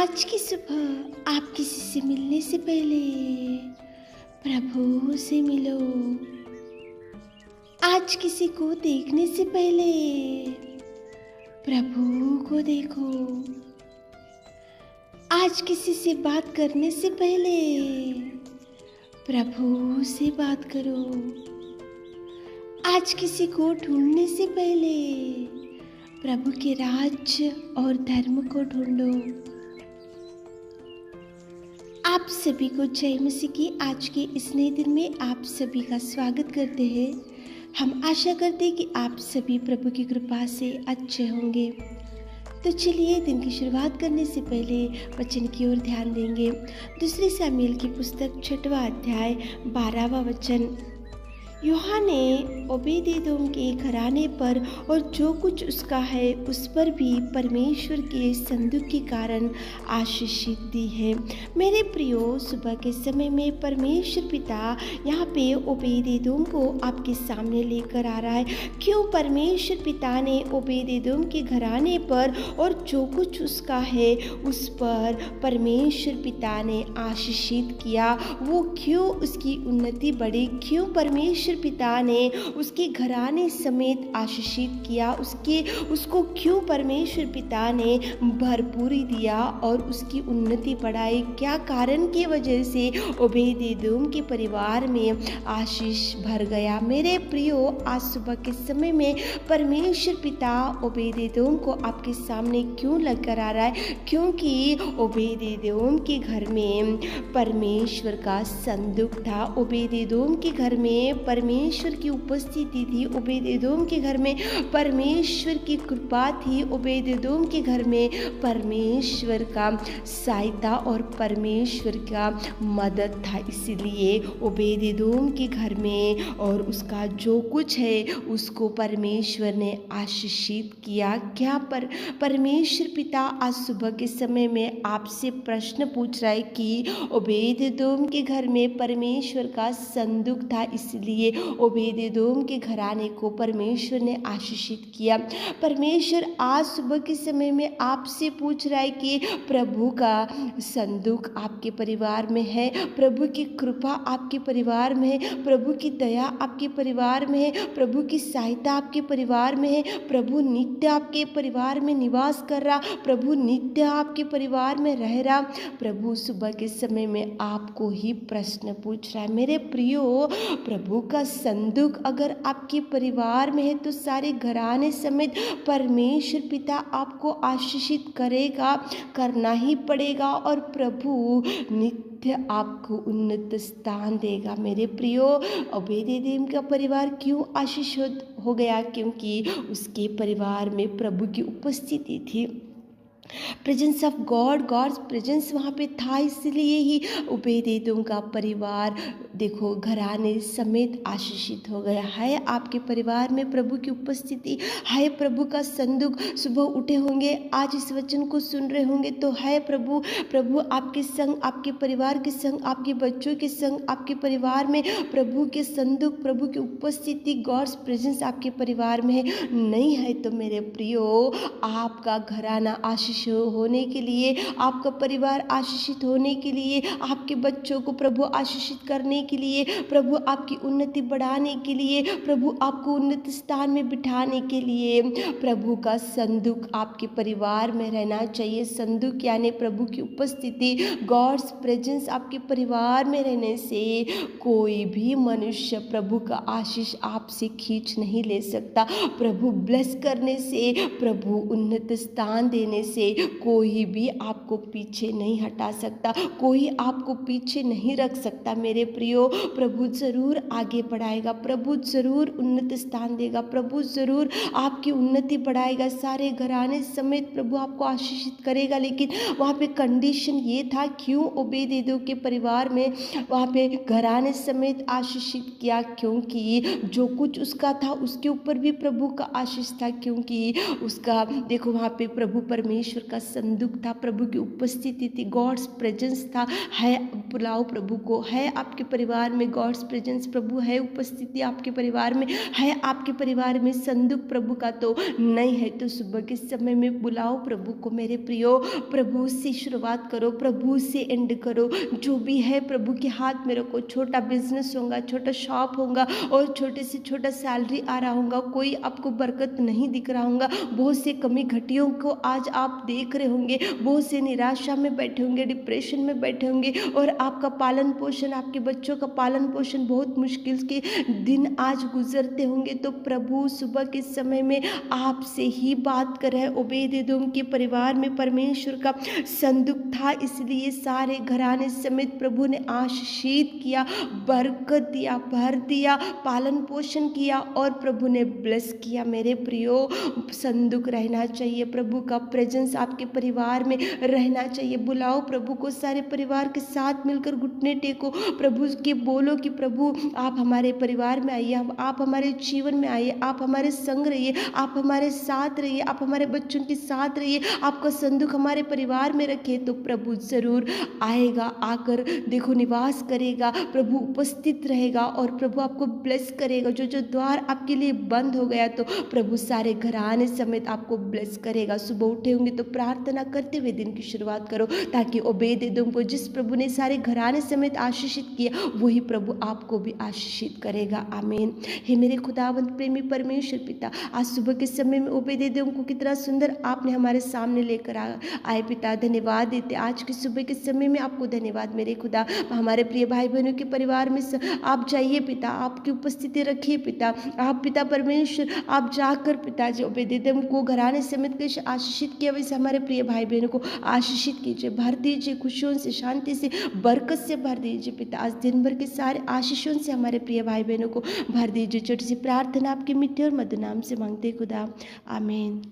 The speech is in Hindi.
आज की सुबह आप किसी से मिलने से पहले प्रभु से मिलो। आज किसी को देखने से पहले प्रभु को देखो। आज किसी से बात करने से पहले प्रभु से बात करो। आज किसी को ढूंढने से पहले प्रभु के राज्य और धर्म को ढूंढो। आप सभी को जय मसीह की आज के इस नए दिन में आप सभी का स्वागत करते हैं। हम आशा करते हैं कि आप सभी प्रभु की कृपा से अच्छे होंगे। तो चलिए दिन की शुरुआत करने से पहले वचन की ओर ध्यान देंगे। दूसरी शमूएल की पुस्तक 6वां अध्याय 12वां वचन। यूहन्ना ने ओबेदेदोम के घराने पर और जो कुछ उसका है उस पर भी परमेश्वर के संदूक के कारण आशीषित दी है। मेरे प्रियो, सुबह के समय में परमेश्वर पिता यहाँ पे ओबेदेदोम को आपके सामने लेकर आ रहा है। क्यों परमेश्वर पिता ने ओबेदेदोम के घराने पर और जो कुछ उसका है उस पर परमेश्वर पिता ने आशीषित किया? वो क्यों उसकी उन्नति बढ़ी? क्यों परमेश्वर पिता ने उसके घराने समेत आशीषित किया? उसको क्यों परमेश्वर पिता ने भरपूरी दिया और उसकी उन्नति बढ़ाई? क्या कारण की वजह से ओबेदेदोम के परिवार में आशीष भर गया? मेरे प्रियो, आज सुबह के समय में परमेश्वर पिता ओबेदेदोम को आपके सामने क्यों लेकर आ रहा है? क्योंकि ओबेदेदोम के घर में परमेश्वर का संदूक था। ओबेदेदोम के घर में परमेश्वर की उपस्थिति थी। ओबेदेदोम के घर में परमेश्वर की कृपा थी। ओबेदेदोम के घर में परमेश्वर का सहायता और परमेश्वर का मदद था। इसलिए ओबेदेदोम के घर में और उसका जो कुछ है उसको परमेश्वर ने आशीषित किया। क्या परमेश्वर पिता आज सुबह के समय में आपसे प्रश्न पूछ रहा है कि ओबेदेदोम के घर में परमेश्वर का संदूक था, इसलिए ओबेदेदोम के घराने को परमेश्वर ने आशीषित किया। परमेश्वर आज सुबह के समय में आपसे पूछ रहा है कि प्रभु का संदूक आपके परिवार में है, प्रभु की कृपा आपके परिवार में है, प्रभु की दया आपके परिवार में है, प्रभु की सहायता आपके परिवार में है, प्रभु नित्य आपके परिवार में निवास कर रहा, प्रभु नित्य आपके परिवार में रह रहा। प्रभु सुबह के समय में आपको ही प्रश्न पूछ रहा है। मेरे प्रियो, प्रभु का संदूक अगर आपके परिवार में है तो सारे घराने समेत परमेश्वर पिता आपको आशीषित करेगा, करना ही पड़ेगा, और प्रभु नित्य आपको उन्नत स्थान देगा। मेरे प्रियो, ओबेदेदोम का परिवार क्यों आशीषित हो गया? क्योंकि उसके परिवार में प्रभु की उपस्थिति थी। प्रेजेंस ऑफ गॉड्स प्रेजेंस वहाँ पे था, इसलिए ही ओबेदेदोम का परिवार देखो घराने समेत आशीषित हो गया है। आपके परिवार में प्रभु की उपस्थिति है, प्रभु का संदूक। सुबह उठे होंगे, आज इस वचन को सुन रहे होंगे तो है प्रभु आपके संग, आपके परिवार के संग, आपके बच्चों के संग, आपके परिवार में प्रभु के संदूक, प्रभु की उपस्थिति, गॉड्स प्रेजेंस आपके परिवार में है। नहीं है तो मेरे प्रियो, आपका घराना आशीष होने के लिए, आपका परिवार आशीषित होने के लिए, आपके बच्चों को प्रभु आशीषित करने के लिए, प्रभु आपकी उन्नति बढ़ाने के लिए, प्रभु आपको उन्नत स्थान में बिठाने के लिए प्रभु का संदूक आपके परिवार में रहना चाहिए। संदूक यानी प्रभु की उपस्थिति, गॉड्स प्रेजेंस आपके परिवार में रहने से कोई भी मनुष्य प्रभु का आशीष आपसे खींच नहीं ले सकता। प्रभु ब्लेस करने से, प्रभु उन्नत स्थान देने से कोई भी आपको पीछे नहीं हटा सकता, कोई आपको पीछे नहीं रख सकता। मेरे प्रियो, प्रभु जरूर आगे बढ़ाएगा, प्रभु जरूर उन्नत स्थान देगा, प्रभु जरूर आपकी उन्नति बढ़ाएगा, सारे घराने समेत प्रभु आपको आशीषित करेगा। लेकिन वहाँ पे कंडीशन ये था, क्यों ओबेदेदोम के परिवार में वहाँ पे घराने समेत आशीषित किया? क्योंकि जो कुछ उसका था उसके ऊपर भी प्रभु का आशीष था। क्योंकि उसका देखो वहाँ पे प्रभु परमेश्वर परमेश्वर का संदूक था, प्रभु की उपस्थिति थी, गॉड्स प्रेजेंस था। है बुलाओ प्रभु को, है आपके परिवार में गॉड्स प्रेजेंस, प्रभु है उपस्थिति आपके परिवार में, है आपके परिवार में संदूक प्रभु का तो नहीं है, तो सुबह के समय में बुलाओ प्रभु को मेरे प्रियो। प्रभु से शुरुआत करो, प्रभु से एंड करो। जो भी है प्रभु के हाथ में रखो। छोटा बिजनेस होगा, छोटा शॉप होगा और छोटे से छोटा सैलरी आ रहा होगा, कोई आपको बरकत नहीं दिख रहा होगा, बहुत से कमी घटियों को आज आप देख रहे होंगे, बहुत से निराशा में बैठे होंगे, डिप्रेशन में बैठे होंगे और आपका पालन पोषण, आपके बच्चों का पालन पोषण बहुत मुश्किल के दिन आज गुजरते होंगे, तो प्रभु सुबह के समय में आपसे ही बात कर रहे हैं। ओबेदेदोम के परिवार में परमेश्वर का संदूक था, इसलिए सारे घराने समेत प्रभु ने आशीषित किया, बरकत दिया, भर दिया, पालन पोषण किया और प्रभु ने ब्लेस किया। मेरे प्रियो, संदूक रहना चाहिए, प्रभु का प्रेजेंस आपके परिवार में रहना चाहिए। बुलाओ प्रभु को, सारे परिवार के साथ मिलकर घुटने टेको, प्रभु के बोलो कि प्रभु आप हमारे परिवार में आइए, आप हमारे जीवन में आइए, आप हमारे संग रहिए, आप हमारे साथ रहिए, आप हमारे बच्चों के साथ रहिए, आपका संदूक हमारे परिवार में रखे, तो प्रभु जरूर आएगा, आकर देखो निवास करेगा, प्रभु उपस्थित रहेगा और प्रभु आपको ब्लेस करेगा। जो जो द्वार आपके लिए बंद हो गया तो प्रभु सारे घराने समेत आपको ब्लेस करेगा। सुबह उठे होंगे तो प्रार्थना करते हुए दिन की शुरुआत करो, ताकि ओबेदेदोम को जिस प्रभु ने सारे घराने समेत आशीषित किया, वही प्रभु आपको भी आशीषित करेगा। आमीन। हे मेरे खुदावंत प्रेमी परमेश्वर पिता, आज सुबह के समय में ओबेदेदोम को कितना सुंदर आपने हमारे सामने लेकर आए पिता, धन्यवाद देते। आज की सुबह के समय में आपको धन्यवाद मेरे खुदा। हमारे प्रिय भाई बहनों के परिवार में आप जाइए पिता, आपकी उपस्थिति रखिए पिता, आप पिता परमेश्वर आप जाकर पिता जो ओबेदेदोम को घराने समेत कैसे आशीषित किया, वैसे हमारे प्रिय भाई बहनों को आशीषित कीजिए, भर दीजिए, खुशियों से, शांति से, बरकत से भर दीजिए पिता। आज दिन भर के सारे आशीषों से हमारे प्रिय भाई बहनों को भर दीजिए। छोटी सी प्रार्थना आपके मीठे और मधुर नाम से मांगते खुदा, आमीन।